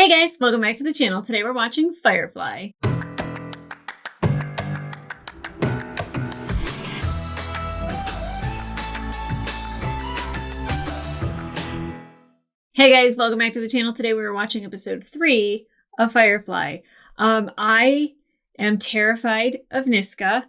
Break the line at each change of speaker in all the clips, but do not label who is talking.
Hey guys, welcome back to the channel. Today we're watching Firefly. Hey guys, welcome back to the channel. Today we're watching episode 3 of Firefly. I am terrified of Niska.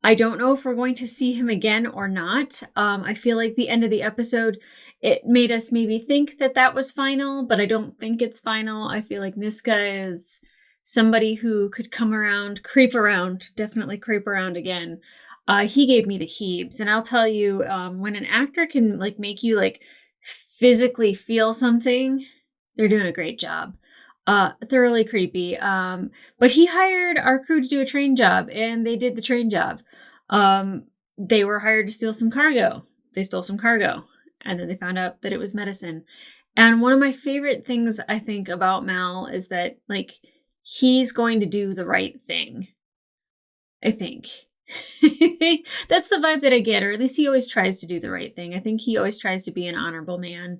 I don't know if we're going to see him again or not. I feel like the end of the episode, it made us maybe think that that was final, but I don't think it's final. I feel like Niska is somebody who could come around, definitely creep around again. He gave me the heebs, and I'll tell you, when an actor can make you physically feel something, they're doing a great job. Thoroughly creepy. But he hired our crew to do a train job, and they did the train job. They were hired to steal some cargo. They stole some cargo, and then they found out that it was medicine. And one of my favorite things I think about Mal is that he's going to do the right thing. I think. That's the vibe that I get, or at least he always tries to do the right thing. I think he always tries to be an honorable man,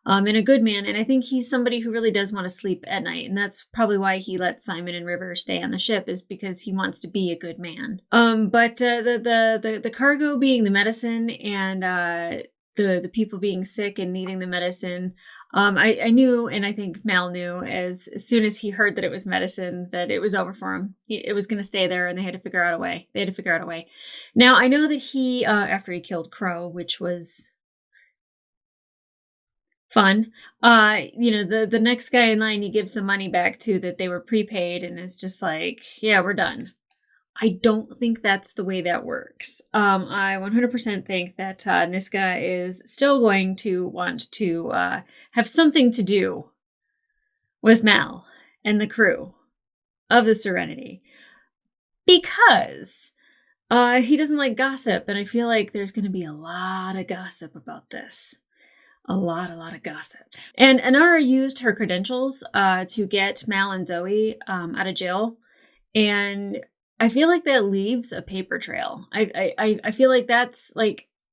and a good man. And I think he's somebody who really does want to sleep at night. And that's probably why he let Simon and River stay on the ship, is because he wants to be a good man. But the cargo being the medicine, and the people being sick and needing the medicine. I knew, and I think Mal knew, as soon as he heard that it was medicine, that it was over for him. It was going to stay there, and they had to figure out a way. Now, I know that he, after he killed Crow, which was fun, the next guy in line, he gives the money back to, that they were prepaid, and it's just like, yeah, we're done. I don't think that's the way that works. I 100% think that Niska is still going to want to have something to do with Mal and the crew of the Serenity, because he doesn't like gossip, and I feel like there's going to be a lot of gossip about this. A lot of gossip. And Anara used her credentials to get Mal and Zoe out of jail, and I feel like that leaves a paper trail. I feel like that's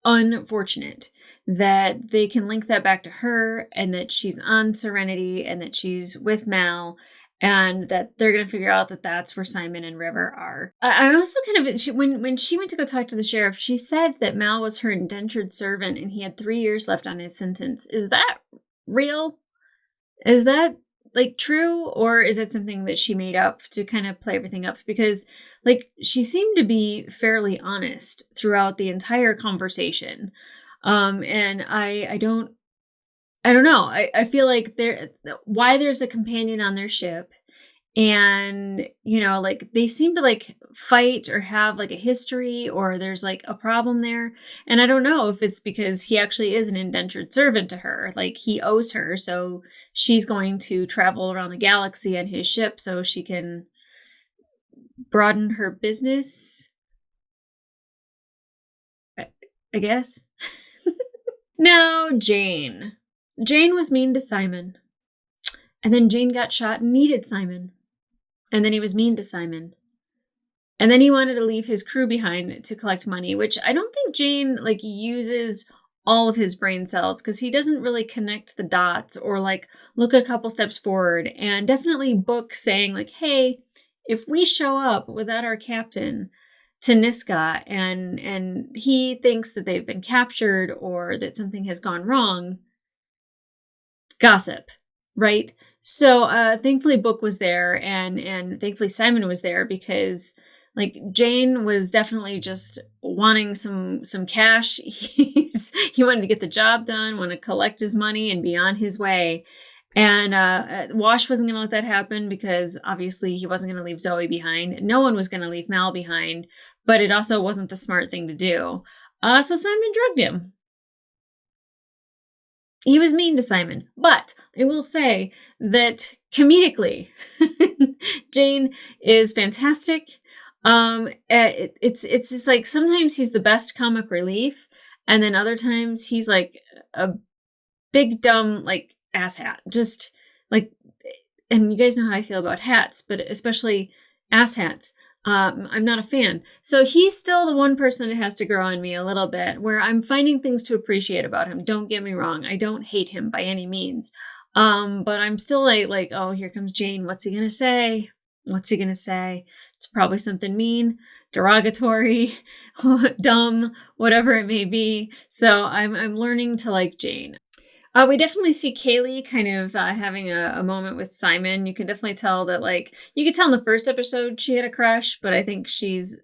unfortunate that they can link that back to her, and that she's on Serenity, and that she's with Mal, and that they're going to figure out that that's where Simon and River are. I also when she went to go talk to the sheriff, she said that Mal was her indentured servant and he had 3 years left on his sentence. Is that real? Is that true, or is it something that she made up to kind of play everything up? Because she seemed to be fairly honest throughout the entire conversation. And I don't know. I feel like there's a companion on their ship, and they seem to fight or have a history, or there's a problem there. And I don't know if it's because he actually is an indentured servant to her, he owes her, so she's going to travel around the galaxy on his ship so she can broaden her business, I guess. Now, Jane was mean to Simon, and then Jane got shot and needed Simon, and then he was mean to Simon, and then he wanted to leave his crew behind to collect money, which I don't think Jane uses all of his brain cells, because he doesn't really connect the dots or look a couple steps forward. And definitely Book saying hey, if we show up without our captain to Niska, and he thinks that they've been captured or that something has gone wrong, gossip, right? So thankfully Book was there, and thankfully Simon was there, because Jane was definitely just wanting some cash. He wanted to get the job done, want to collect his money and be on his way. And Wash wasn't going to let that happen, because obviously he wasn't going to leave Zoe behind. No one was going to leave Mal behind, but it also wasn't the smart thing to do. So Simon drugged him. He was mean to Simon, but I will say that comedically, Jane is fantastic. It's just sometimes he's the best comic relief, and then other times he's a big dumb asshat. Just and you guys know how I feel about hats, but especially asshats. I'm not a fan. So he's still the one person that has to grow on me a little bit, where I'm finding things to appreciate about him. Don't get me wrong. I don't hate him by any means. But I'm still like, oh, here comes Jane. What's he gonna say? What's he gonna say? It's probably something mean, derogatory, dumb, whatever it may be. So I'm learning to like Jane. We definitely see Kaylee kind of having a moment with Simon. You can definitely tell that, like, you could tell in the first episode she had a crush, but I think she's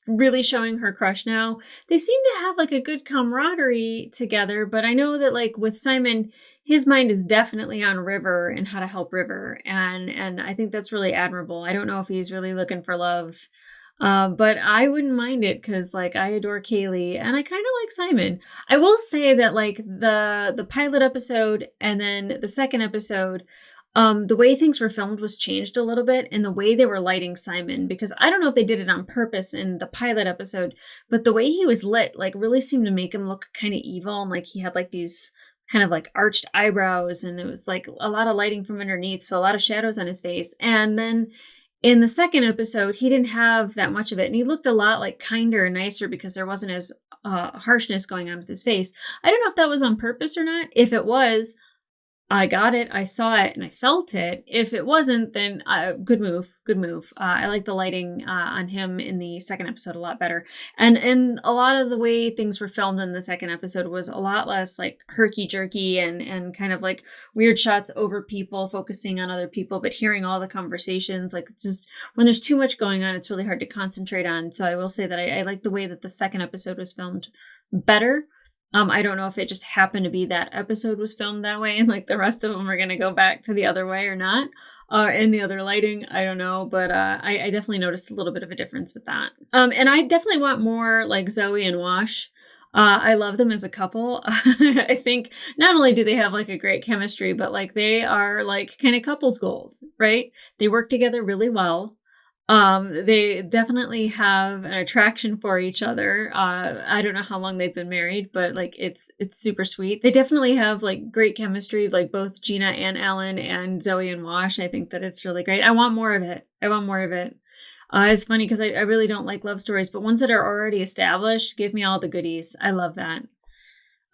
really showing her crush now. They seem to have like a good camaraderie together, but I know that like with Simon, his mind is definitely on River and how to help River, and I think that's really admirable. I don't know if he's really looking for love. But I wouldn't mind it because, like, I adore Kaylee and I kind of like Simon. I will say that, like, the pilot episode and then the second episode, the way things were filmed was changed a little bit, and the way they were lighting Simon, because I don't know if they did it on purpose in the pilot episode, but the way he was lit, like, really seemed to make him look kind of evil, and like he had like these kind of like arched eyebrows, and it was like a lot of lighting from underneath, so a lot of shadows on his face. And then in the second episode, he didn't have that much of it, and he looked a lot like kinder and nicer because there wasn't as harshness going on with his face. I don't know if that was on purpose or not. If it was, I got it, I saw it, and I felt it. If it wasn't, then good move. I like the lighting on him in the second episode a lot better. And a lot of the way things were filmed in the second episode was a lot less like herky-jerky and kind of like weird shots over people, focusing on other people, but hearing all the conversations. Like, just when there's too much going on, it's really hard to concentrate on. So I will say that I like the way that the second episode was filmed better. I don't know if it just happened to be that episode was filmed that way and like the rest of them are going to go back to the other way or not, in the other lighting. I don't know, but I definitely noticed a little bit of a difference with that. And I definitely want more like Zoe and Wash. I love them as a couple. I think not only do they have like a great chemistry, but like they are like kind of couples goals, right? They work together really well. They definitely have an attraction for each other. I don't know how long they've been married, but like it's super sweet. They definitely have like great chemistry, like both Gina and Alan and Zoe and Wash. I think that it's really great. I want more of it. It's funny because I really don't like love stories, but ones that are already established, give me all the goodies. I love that.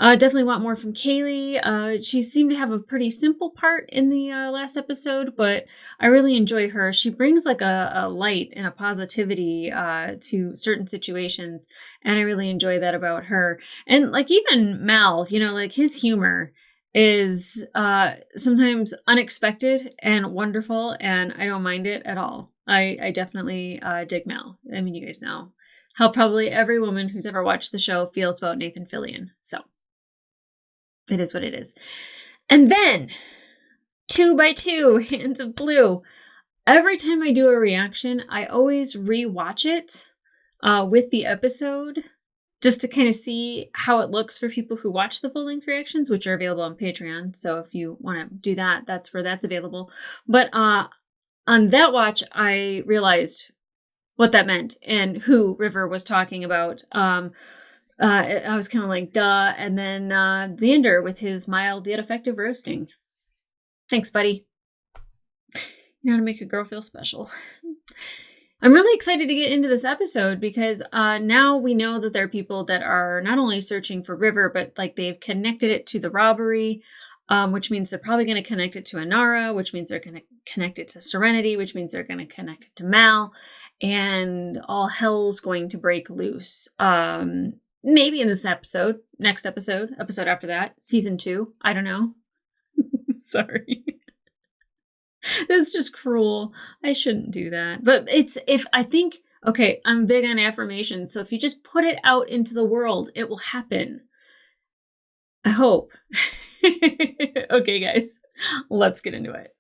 Definitely want more from Kaylee. She seemed to have a pretty simple part in the last episode, but I really enjoy her. She brings like a light and a positivity to certain situations, and I really enjoy that about her. And like even Mal, you know, like his humor is sometimes unexpected and wonderful, and I don't mind it at all. I definitely dig Mal. I mean, you guys know how probably every woman who's ever watched the show feels about Nathan Fillion. So it is what it is. And then 2x2 Hands of Blue. Every time I do a reaction, I always rewatch it with the episode just to kind of see how it looks for people who watch the full-length reactions, which are available on Patreon. So if you want to do that, that's where that's available. But on that watch, I realized what that meant and who River was talking about. I was kind of like, duh. And then Xander with his mild yet effective roasting. Thanks, buddy. You know how to make a girl feel special. I'm really excited to get into this episode because now we know that there are people that are not only searching for River, but like they've connected it to the robbery, which means they're probably going to connect it to Inara, which means they're going to connect it to Serenity, which means they're going to connect it to Mal, and all hell's going to break loose. Maybe in this episode, next episode after that, season 2. I don't know. Sorry. That's just cruel. I shouldn't do that. But I'm big on affirmations. So if you just put it out into the world, it will happen. I hope. Okay, guys, let's get into it.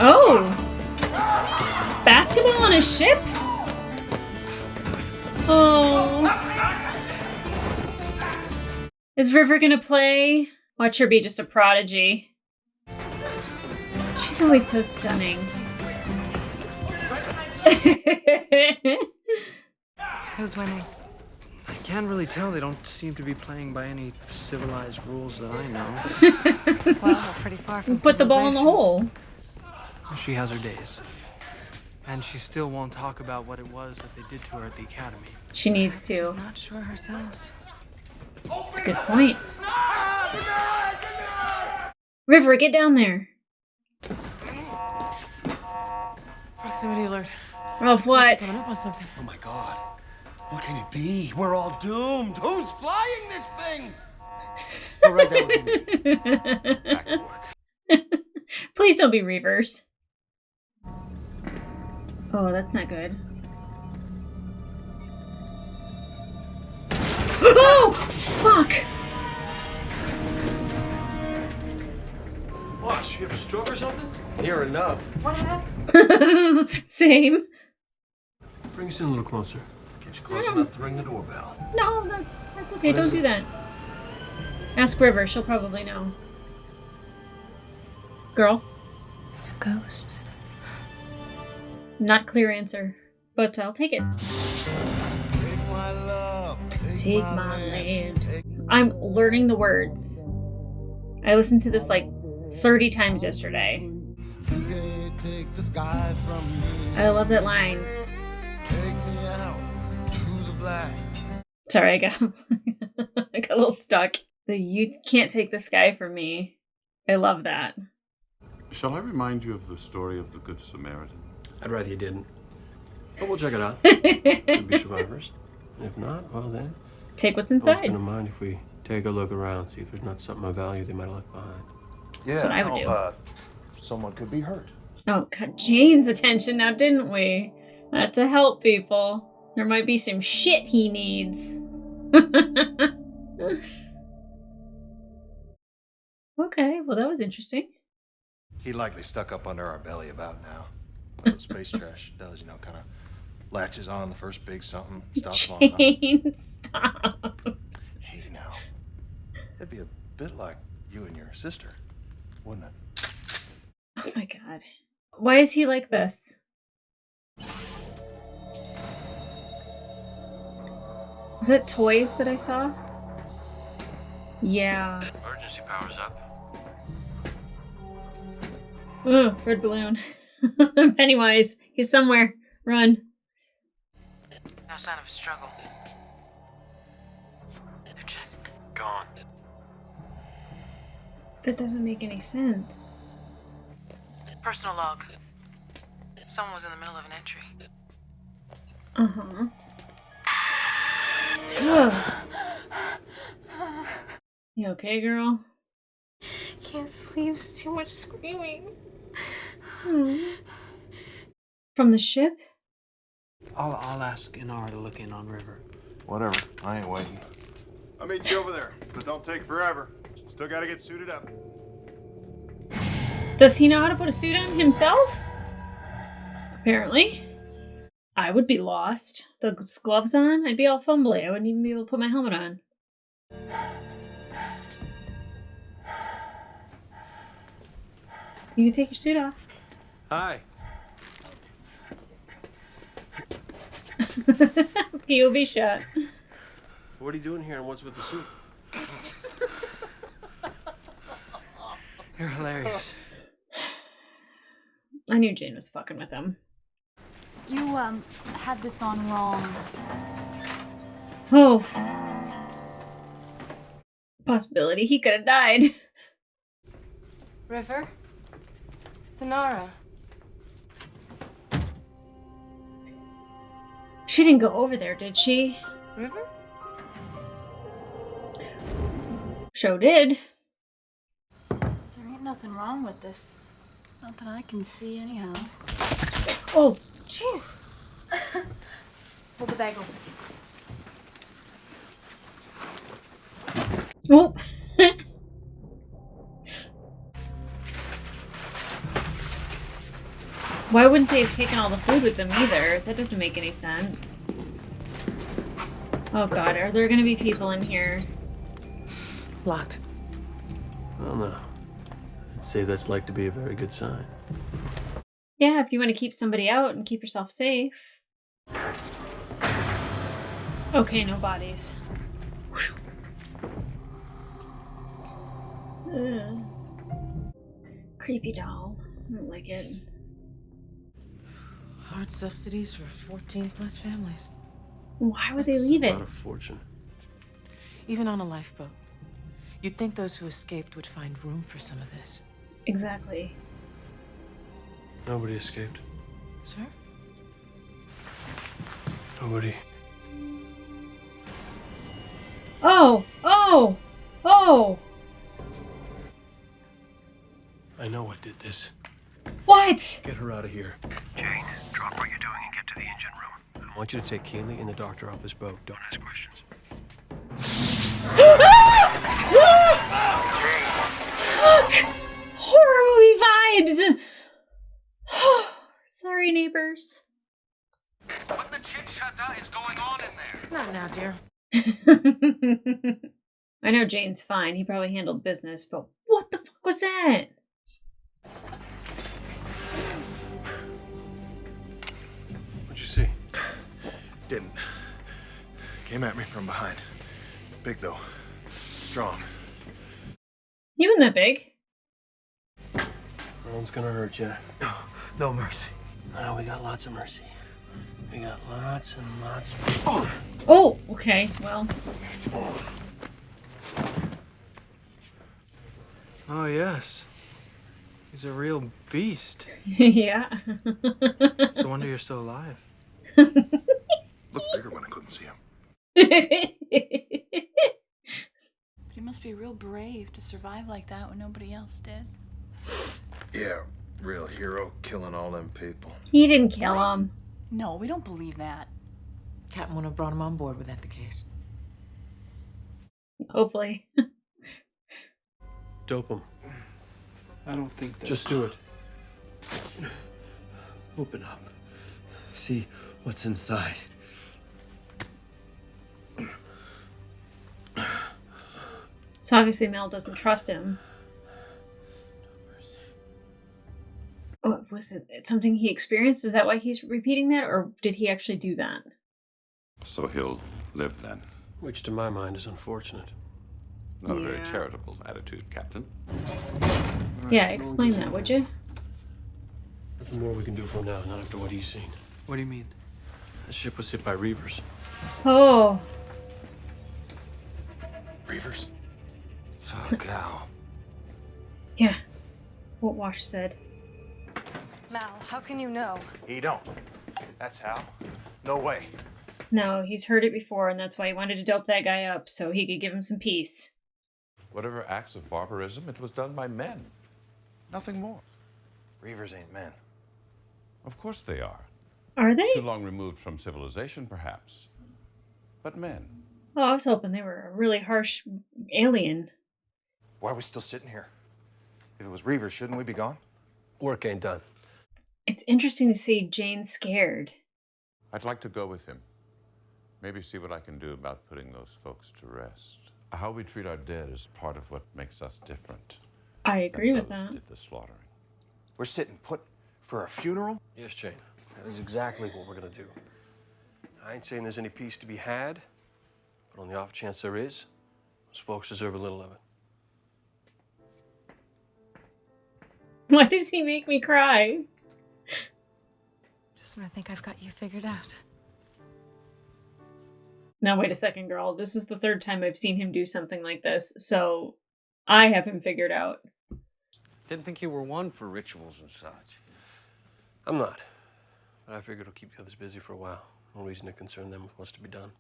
Oh! Basketball on a ship? Oh. Is River gonna play? Watch her be just a prodigy. She's always so stunning.
Who's winning?
I can't really tell. They don't seem to be playing by any civilized rules that I know.
Well, we're pretty far from
Put the ball in the hole.
She has her days. And she still won't talk about what it was that they did to her at the academy.
She needs
She's
to.
not sure herself.
That's a good point. River, get down there.
Proximity alert.
Of what?
Coming up on something.
Oh my god. What can it be? We're all doomed. Who's flying this thing? Go right down with me. Back to work.
Please don't be Reavers. Oh, that's not good. Oh, fuck!
What? You have a stroke or something? Near enough.
What happened?
Same.
Bring us in a little closer. Get you close enough to ring the doorbell.
No, that's okay.
What
Don't
is
do
it?
that. Ask River. She'll probably know. Girl.
It's a ghost.
Not a clear answer, but I'll take it. Take my land. I'm learning the words. I listened to this like 30 times yesterday. I love that line. Sorry, I got a little stuck. You can't take the sky from me. I love that.
Shall I remind you of the story of the Good Samaritan?
I'd rather you didn't. But we'll check it out. Could be survivors. And if not, well then.
Take what's
I was
inside.
gonna mind if we take a look around, see if there's not something of value they might have left behind.
Yeah,
That's what I would do.
Someone could be hurt.
Oh, got Jane's attention now, didn't we? Not to help people. There might be some shit he needs. Okay, well that was interesting.
He likely stuck up under our belly about now. That's what space trash does, you know, kind of latches on the first big something, stops long enough.
Jane, stop.
Hey, now, it'd be a bit like you and your sister, wouldn't it?
Oh my god. Why is he like this? Was that toys that I saw? Yeah.
Emergency power's up.
Ugh, red balloon. Pennywise, he's somewhere. Run.
No sign of a struggle. They're just
Gone.
That doesn't make any sense.
personal log. Someone was in the middle of an entry.
Uh-huh. Ugh. You okay, girl?
Can't sleep. It's too much screaming.
From the ship?
I'll ask Inara to look in on River.
Whatever, I ain't waiting.
I'll meet you over there, but don't take forever. Still gotta get suited up.
Does he know how to put a suit on himself? Apparently. I would be lost. Those gloves on, I'd be all fumbly. I wouldn't even be able to put my helmet on. You can take your suit off.
Hi.
POV shot.
What are you doing here and what's with the suit?
You're hilarious.
I knew Jane was fucking with him.
You, had this on wrong.
Oh. Possibility he could have died.
River? Tanara.
She didn't go over there, did she?
River?
Show did.
There ain't nothing wrong with this. Not that I can see, anyhow.
Oh, jeez.
Hold the bag open.
Oh. Why wouldn't they have taken all the food with them either? That doesn't make any sense. Oh god, are there gonna be people in here?
Locked.
Well, no. I'd say that's like to be a very good sign.
Yeah, if you want to keep somebody out and keep yourself safe. Okay, no bodies. Ugh. Creepy doll. I don't like it.
Hard subsidies for 14 plus families.
Why would they leave it?
Not a fortune.
Even on a lifeboat. You'd think those who escaped would find room for some of this.
Exactly.
Nobody escaped.
Sir?
Nobody.
Oh! Oh! Oh!
I know what did this.
What?
Get her out of here.
Jane, drop what you're doing and get to the engine room.
I want you to take Kaylee and the doctor off this boat. Don't
Ask questions.
Fuck! Horror movie vibes! Sorry, neighbors.
What the chinchada is going on in there?
Not now, dear.
I know Jane's fine. He probably handled business, but what the fuck was that?
What'd you see?
Didn't. Came at me from behind. Big though. Strong.
He wasn't that big.
No one's gonna hurt you.
No mercy.
No, we got lots of mercy. We got lots and lots.
Oh, okay. Well,
Oh, yes. He's a real beast.
yeah.
No wonder you're still alive.
Looked bigger when I couldn't see him.
But he must be real brave to survive like that when nobody else did.
Yeah, real hero killing all them people.
He didn't kill him.
No, we don't believe that.
Captain wouldn't have brought him on board with that the case.
Hopefully.
Dope him.
I don't think that.
Just do it.
Open up. See what's inside.
So obviously Mel doesn't trust him. Oh, was it something he experienced? Is that why he's repeating that? Or did he actually do that?
So he'll live then.
Which, to my mind, is unfortunate.
Not a very
Yeah.
charitable attitude, Captain.
Yeah, explain that, would you?
Nothing more we can do from now, not after what he's seen.
What do you mean?
The ship was hit by reavers.
Oh.
Reavers? So cow.
Yeah. What Wash said.
Mal, how can you know?
He don't. That's how. No way.
No, he's heard it before, and that's why he wanted to dope that guy up, so he could give him some peace.
Whatever acts of barbarism, it was done by men. Nothing more.
Reavers ain't men.
Of course they are.
Are they?
Too long removed from civilization, perhaps. But men.
Oh, I was hoping they were a really harsh alien.
Why are we still sitting here? If it was Reavers, shouldn't we be gone?
Work ain't done.
It's interesting to see Jane scared.
I'd like to go with him. Maybe see what I can do about putting those folks to rest. How we treat our dead is part of what makes us different.
I agree with
than those
that.
Did the slaughtering.
We're sitting put for a funeral?
Yes, Jane. That is exactly what we're gonna do. I ain't saying there's any peace to be had, but on the off chance there is, those folks deserve a little of it.
Why does he make me cry?
Just when I think I've got you figured out.
Now, wait a second, girl. This is the third time I've seen him do something like this, so I have him figured out.
Didn't think you were one for rituals and such.
I'm not, but I figured it'll keep the others busy for a while. No reason to concern them with what's to be done.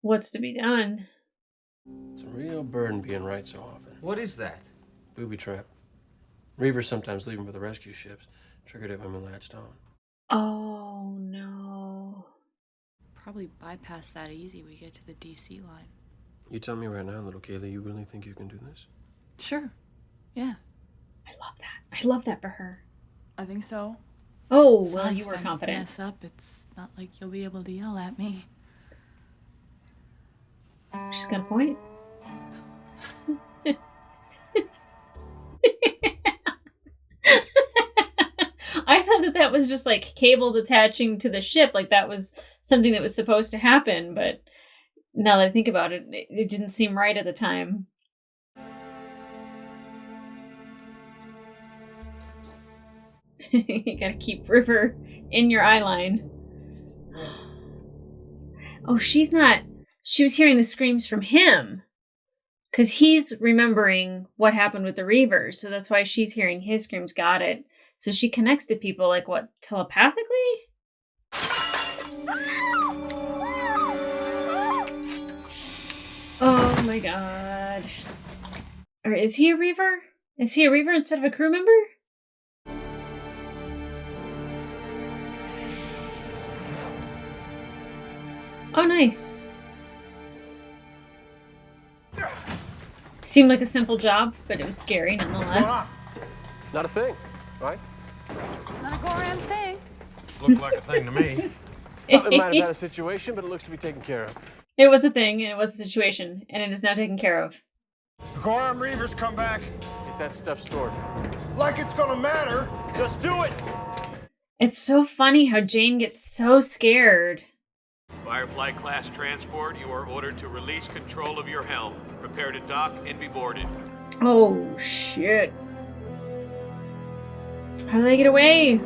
What's to be done?
It's a real burden being right so often.
What is that?
Booby trap. Reavers sometimes leave them for the rescue ships. Triggered it when we latched on.
Oh, no.
Probably bypass that easy. We get to the DC line.
You tell me right now, little Kaylee, you really think you can do this?
Sure. Yeah,
I love that. I love that for her.
I think so.
Oh, well,
Besides,
you were
if I
confident.
mess up, it's not like you'll be able to yell at me.
She's got a point. I thought that was just like cables attaching to the ship, like that was something that was supposed to happen, but now that I think about it, it didn't seem right at the time. You gotta keep River in your eye line. Oh, she's not... She was hearing the screams from him. Because he's remembering what happened with the Reavers. So that's why she's hearing his screams. Got it. So she connects to people, like, what, telepathically? Oh my god. Or is he a Reaver? Is he a Reaver instead of a crew member? Oh, nice. Seemed like a simple job, but it was scary nonetheless.
Not a thing, right?
Not a go-around thing.
Looked like a thing to me.
Well, it might have had a situation, but it looks to be taken care of.
It was a thing, and it was a situation, and it is now taken care of.
The Gorham Reavers come back.
Get that stuff stored.
Like it's gonna matter.
Just do it!
It's so funny how Jane gets so scared.
Firefly class transport, you are ordered to release control of your helm. Prepare to dock and be boarded.
Oh, shit. How do they get away?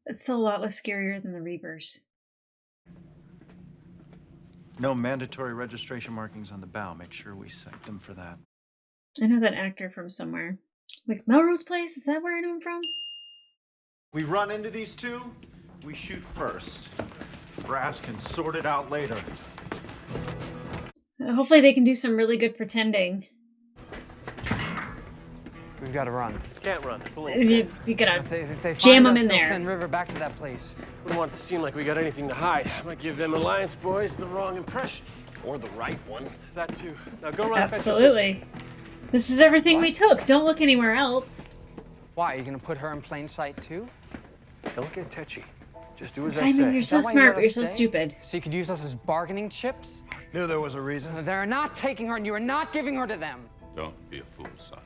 It's still a lot less scarier than the Reavers.
No mandatory registration markings on the bow. Make sure we cite them for that.
I know that actor from somewhere. Like Melrose Place? Is that where I know him from?
We run into these two, we shoot first. Brass can sort it out later.
Hopefully they can do some really good pretending.
We've got to run.
Can't run.
You gotta
If they
jam
find
them
us,
in
they'll
there.
send River back to that place.
We don't want it to seem like we got anything to hide. I might give them Alliance boys the wrong impression. Or the right one. That too. Now go run.
Absolutely. This is everything we took. Don't look anywhere else.
Why? Are you going to put her in plain sight too?
Don't get tetchy. Just do as I
Simon,
say.
you're
Is
so
that why you
smart,
let
but you're
us
so
stay?
stupid.
So you could use us as bargaining chips?
Knew there was a reason.
They're not taking her and you are not giving her to them.
Don't be a fool, son.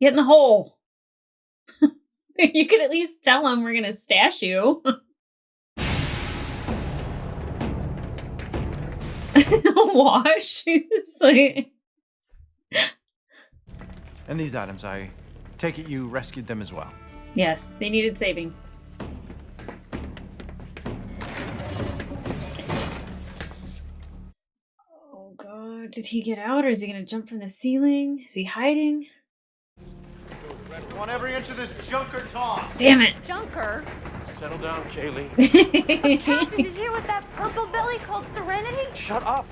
Get in the hole. You could at least tell them we're gonna stash you. Wash. It's like...
And these items, I take it you rescued them as well.
Yes, they needed saving. Oh god, did he get out or is he gonna jump from the ceiling? Is he hiding?
Want every inch of this junker talk.
Damn it.
Junker?
Settle down, Kaylee.
Captain, did you hear what that purple belly called Serenity?
Shut up.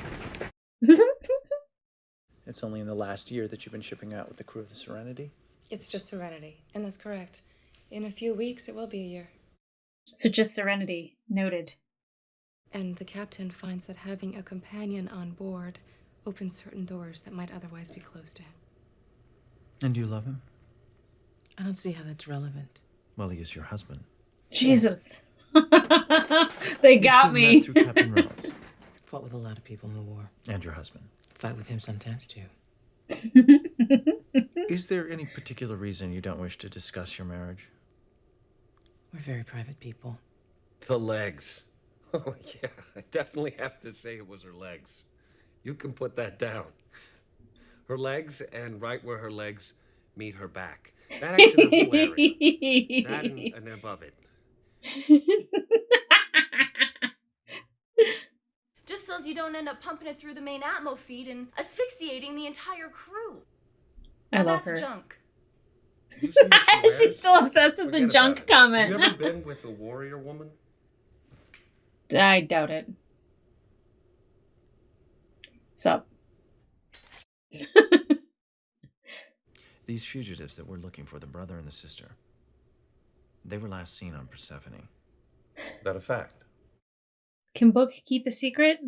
It's only in the last year that you've been shipping out with the crew of the Serenity?
It's just Serenity, and that's correct. In a few weeks, it will be a year.
So just Serenity. Noted.
And the captain finds that having a companion on board opens certain doors that might otherwise be closed to him.
And do you love him?
I don't see how that's relevant.
Well, he is your husband.
Jesus. They got me.
Met through Captain Reynolds.
Fought with a lot of people in the war.
And your husband.
Fight with him sometimes too.
Is there any particular reason you don't wish to discuss your marriage?
We're very private people.
The legs. Oh, yeah, I definitely have to say it was her legs. You can put that down. Her legs, and right where her legs meet her back. That actually the whole area. That and above it.
Just so as you don't end up pumping it through the main atmo feed and asphyxiating the entire crew.
I
Now
love
that's
her.
junk.
She's still obsessed with the junk comment.
You ever been with a warrior woman?
I doubt it. Sup?
These fugitives that we're looking for, the brother and the sister, they were last seen on Persephone.
That a fact?
Can Book keep a secret?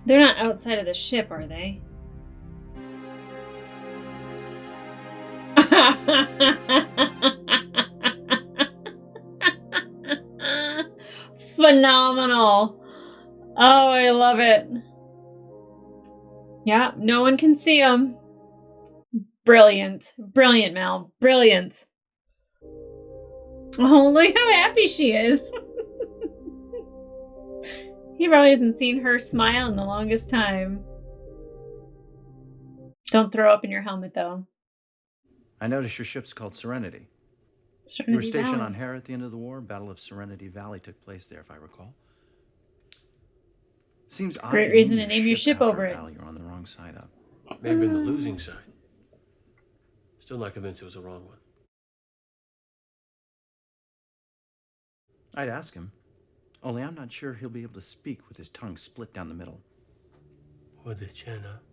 They're not outside of the ship, are they? Phenomenal. Oh, I love it. Yeah, no one can see him. Brilliant. Brilliant, Mel. Brilliant. Oh, look how happy she is. He probably hasn't seen her smile in the longest time. Don't throw up in your helmet, though.
I noticed your ship's called Serenity.
Serenity
You were stationed
Valley.
on Hera at the end of the war. Battle of Serenity Valley took place there, if I recall. Seems odd.
Great
you
reason
named
to name your ship
after
over
a
it.
battle you're on the wrong side of.
May have been the losing side. Still not convinced it was the wrong one.
I'd ask him. Only I'm not sure he'll be able to speak with his tongue split down the middle.
With the chin up.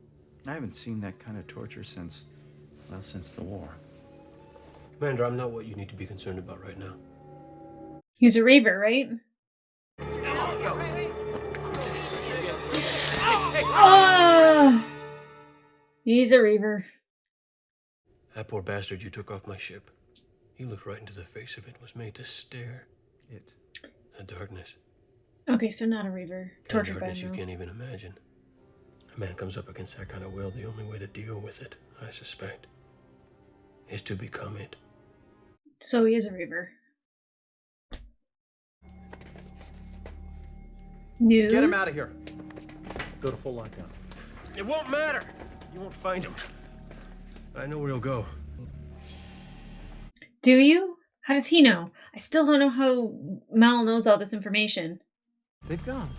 I haven't seen that kind of torture since the war.
Commander, I'm not what you need to be concerned about right now.
He's a Reaver, right? Oh, he's a Reaver.
That poor bastard you took off my ship. He looked right into the face of it, was made to stare.
It.
The darkness.
Okay, so not a Reaver. Tortured by
Darkness you
him.
can't even imagine. A man comes up against that kind of will, the only way to deal with it, I suspect, is to become it.
So he is a Reaver. News?
Get him out of here. Go to full lockdown. It won't matter. You won't find him. I know where he'll go.
Do you? How does he know? I still don't know how Mal knows all this information.
They've gone.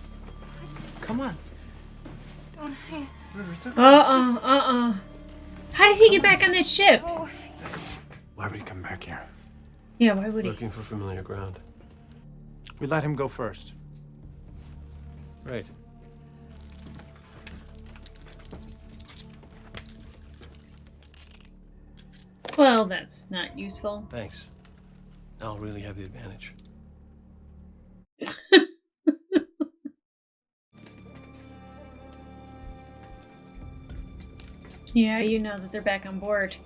Come on.
Don't I?
How did he get back on that ship?
Why would he come back here?
Yeah, why would he?
Looking for familiar ground.
We let him go first.
Right.
Well, that's not useful.
Thanks. I'll really have the advantage.
Yeah, you know that they're back on board.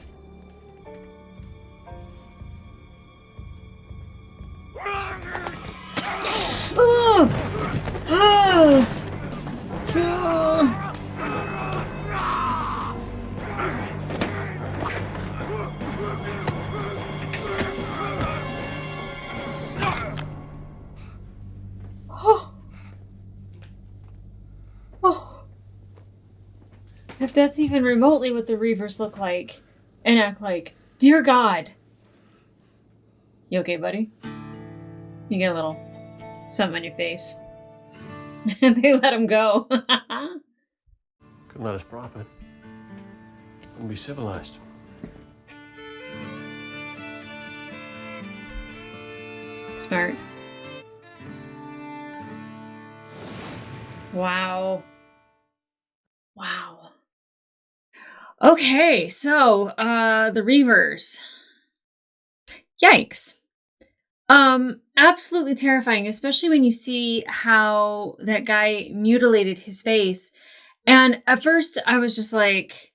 If that's even remotely what the Reavers look like and act like, dear God. You okay, buddy? You get a little something on your face. And they let him go.
Couldn't let us profit. Wouldn't be civilized.
Smart. Wow. Wow. Okay, so the Reavers. Yikes. Absolutely terrifying, especially when you see how that guy mutilated his face. And at first I was like,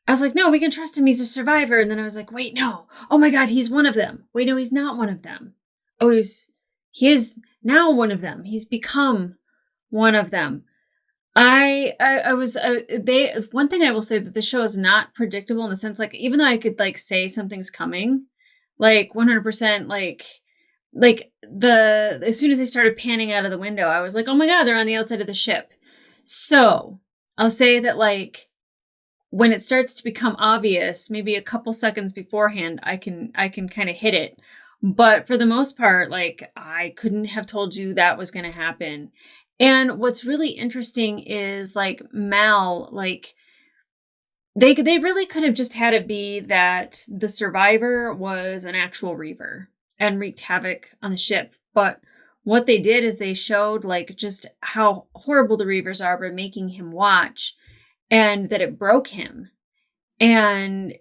no, we can trust him. He's a survivor. And then I was like, wait, no. Oh my God, he's one of them. Wait, no, he's not one of them. Oh, he is now one of them. He's become one of them. One thing I will say that the show is not predictable in the sense, like, even though I could like say something's coming, like 100%, as soon as they started panning out of the window, I was like, oh my God, they're on the outside of the ship. So I'll say that, like, when it starts to become obvious, maybe a couple seconds beforehand, I can kind of hit it. But for the most part, like, I couldn't have told you that was going to happen. And what's really interesting is, like, Mal, like, they really could have just had it be that the survivor was an actual Reaver and wreaked havoc on the ship. But what they did is they showed, like, just how horrible the Reavers are by making him watch, and that it broke him. And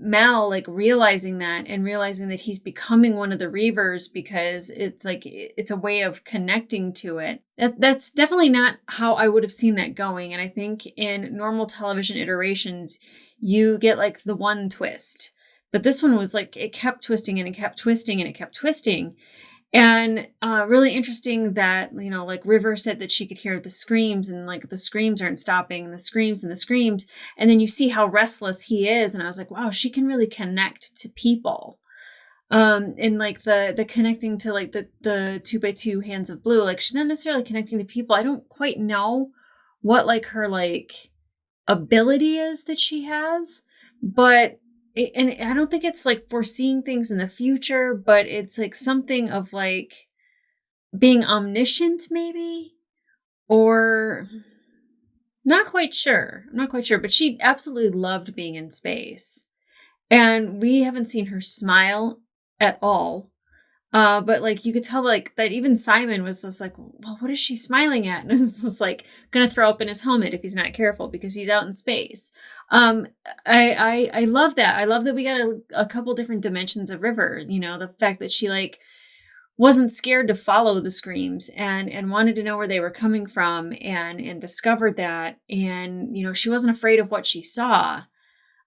Mal, like, realizing that and realizing that he's becoming one of the Reavers because it's like, it's a way of connecting to it. That's definitely not how I would have seen that going. And I think in normal television iterations, you get like the one twist, but this one was like, it kept twisting and it kept twisting and it kept twisting. And really interesting that, you know, like, River said that she could hear the screams, and like the screams aren't stopping, and the screams and the screams. And then you see how restless he is. And I was like, wow, she can really connect to people. And like the connecting to, like, the 2x2 hands of blue, like, she's not necessarily connecting to people. I don't quite know what, like, her, like, ability is that she has, but and I don't think it's like foreseeing things in the future, but it's like something of like being omniscient, maybe, or not quite sure. I'm not quite sure, but she absolutely loved being in space. And we haven't seen her smile at all. But like you could tell like that even Simon was just like, well, what is she smiling at? And it was just like gonna throw up in his helmet if he's not careful because he's out in space. I love that. I love that we got a couple different dimensions of River. You know, the fact that she like wasn't scared to follow the screams and wanted to know where they were coming from and discovered that. And, you know, she wasn't afraid of what she saw.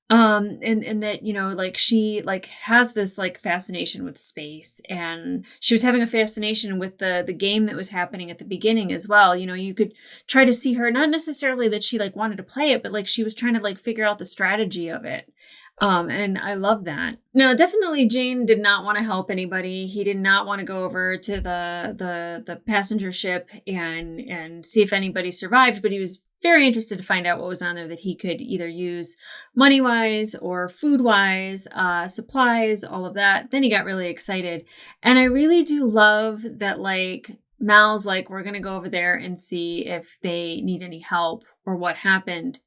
And that, you know, like she like has this like fascination with space, and she was having a fascination with the game that was happening at the beginning as well. You know, you could try to see her, not necessarily that she like wanted to play it, but like she was trying to like figure out the strategy of it. And I love that. No, definitely Jane did not want to help anybody. He did not want to go over to the passenger ship and see if anybody survived, but he was very interested to find out what was on there that he could either use money-wise or food-wise, supplies, all of that. Then he got really excited. And I really do love that, like, Mal's like, we're going to go over there and see if they need any help or what happened.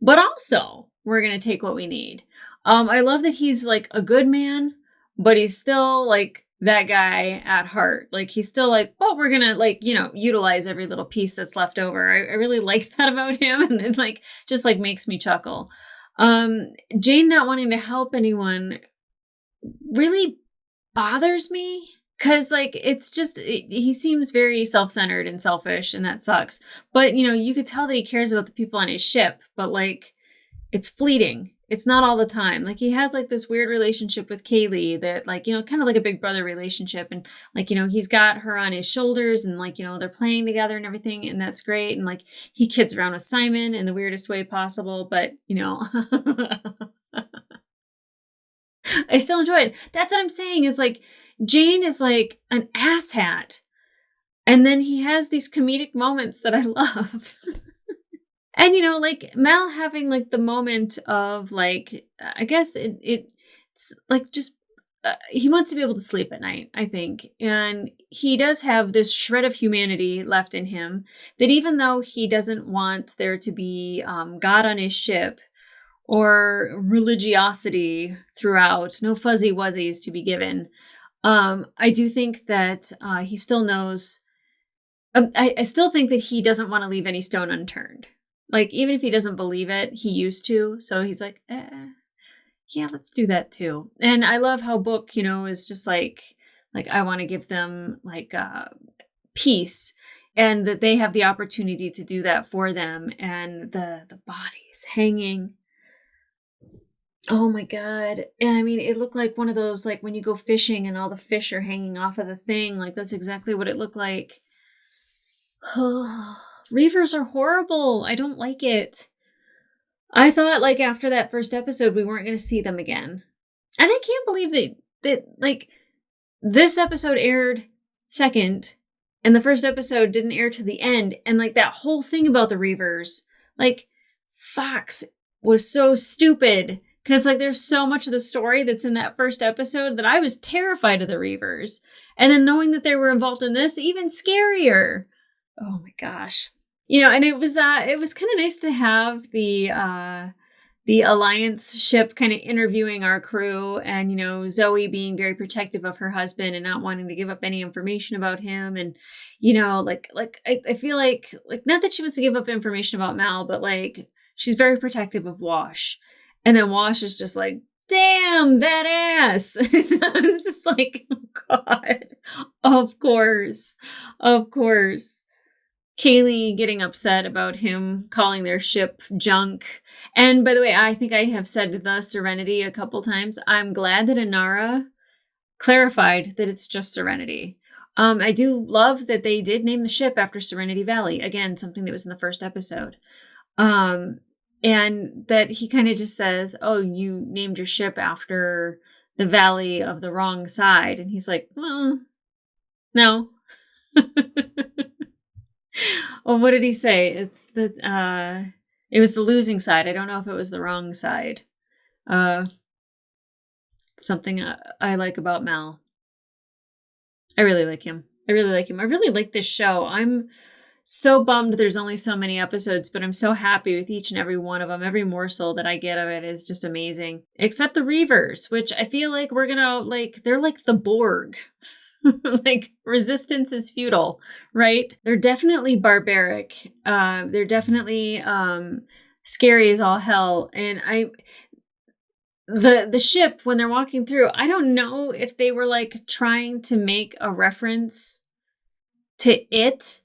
But also, we're going to take what we need. I love that he's, like, a good man, but he's still, like, that guy at heart. Like, he's still like, well, we're gonna like, you know, utilize every little piece that's left over. I really like that about him, and it like just like makes me chuckle. Jane not wanting to help anyone really bothers me, because like it's just he seems very self-centered and selfish, and that sucks. But you know, you could tell that he cares about the people on his ship, but like it's fleeting. It's not all the time. Like he has like this weird relationship with Kaylee that like, you know, kind of like a big brother relationship. And like, you know, he's got her on his shoulders and like, you know, they're playing together and everything. And that's great. And like he kids around with Simon in the weirdest way possible. But, you know, I still enjoy it. That's what I'm saying is like Jane is like an asshat. And then he has these comedic moments that I love. And, you know, like Mal having like the moment of like, I guess it's like just, he wants to be able to sleep at night, I think. And he does have this shred of humanity left in him that even though he doesn't want there to be God on his ship or religiosity throughout, no fuzzy wuzzies to be given, I do think that he still knows, I still think that he doesn't want to leave any stone unturned. Like, even if he doesn't believe it, he used to. So he's like, yeah, let's do that too. And I love how Book, you know, is just like I want to give them like peace, and that they have the opportunity to do that for them. And the bodies hanging. Oh my God. And I mean, it looked like one of those, like when you go fishing and all the fish are hanging off of the thing. Like that's exactly what it looked like. Reavers are horrible. I don't like it. I thought like after that first episode, we weren't going to see them again. And I can't believe that like this episode aired second and the first episode didn't air to the end. And like that whole thing about the Reavers, like Fox was so stupid because like there's so much of the story that's in that first episode that I was terrified of the Reavers. And then knowing that they were involved in this, even scarier. Oh my gosh. You know, and it was kind of nice to have the Alliance ship kind of interviewing our crew, and you know, Zoe being very protective of her husband and not wanting to give up any information about him. And you know, like I feel like not that she wants to give up information about Mal, but like she's very protective of Wash. And then Wash is just like, damn, that ass. And I was just like, oh God, of course. Kaylee getting upset about him calling their ship junk. And by the way, I think I have said the Serenity a couple times. I'm glad that Inara clarified that it's just Serenity. I do love that they did name the ship after Serenity Valley. Again, something that was in the first episode. And that he kind of just says, oh, you named your ship after the valley of the wrong side. And he's like, well, no. Well, what did he say? It's that it was the losing side. I don't know if it was the wrong side. something I like about Mal. I really like him. I really like this show. I'm so bummed there's only so many episodes, but I'm so happy with each and every one of them. Every morsel that I get of it is just amazing. Except the Reavers, which I feel like we're gonna, like, they're like the Borg. Like, resistance is futile, right? They're definitely barbaric. They're definitely scary as all hell. And the ship, when they're walking through, I don't know if they were like trying to make a reference to it,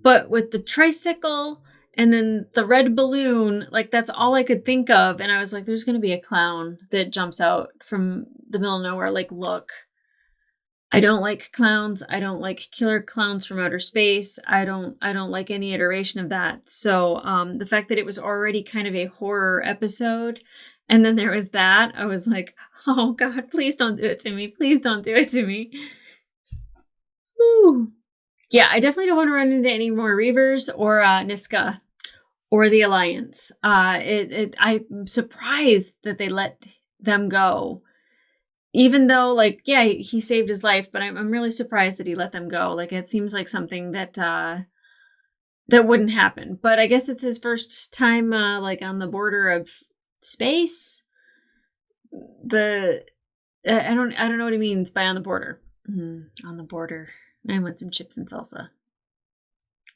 but with the tricycle and then the red balloon, like, that's all I could think of. And I was like, there's going to be a clown that jumps out from the middle of nowhere. Like, look, I don't like clowns. I don't like killer clowns from outer space. I don't like any iteration of that. So the fact that it was already kind of a horror episode, and then there was that, I was like, oh God, please don't do it to me. Please don't do it to me. Whew. Yeah, I definitely don't want to run into any more Reavers or Niska or the Alliance. I'm surprised that they let them go. Even though, like, yeah, he saved his life, but I'm really surprised that he let them go. Like, it seems like something that that wouldn't happen. But I guess it's his first time, like, on the border of space. I don't know what he means by on the border. On the border. I want some chips and salsa.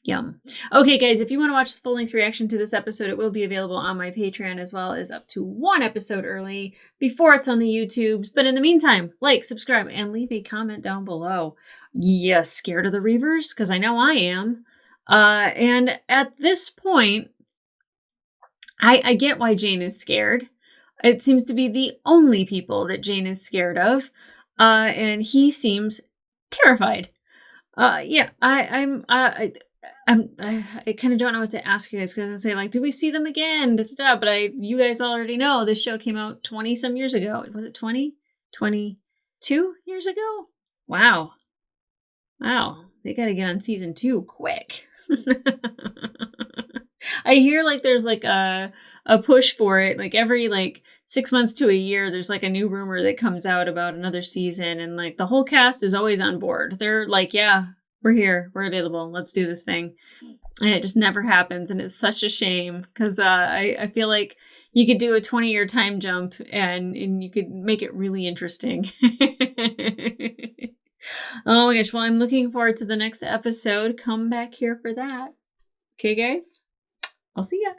Yum. Okay, guys, if you want to watch the full-length reaction to this episode, it will be available on my Patreon, as well as up to 1 episode early before it's on the YouTubes. But in the meantime, like, subscribe, and leave a comment down below. You scared of the Reavers? Because I know I am. And at this point, I get why Jane is scared. It seems to be the only people that Jane is scared of. And he seems terrified. Yeah, I kind of don't know what to ask you guys, because I say, like, do we see them again? But you guys already know this show came out 20 some years ago. Was it 20? 22 years ago? Wow. They got to get on season 2 quick. I hear, like, there's like a push for it. Like, every like 6 months to a year, there's like a new rumor that comes out about another season, and like the whole cast is always on board. They're like, yeah, we're here, we're available, let's do this thing. And it just never happens, and it's such a shame, because I feel like you could do a 20-year time jump and you could make it really interesting. Oh my gosh, well, I'm looking forward to the next episode. Come back here for that. Okay, guys? I'll see ya.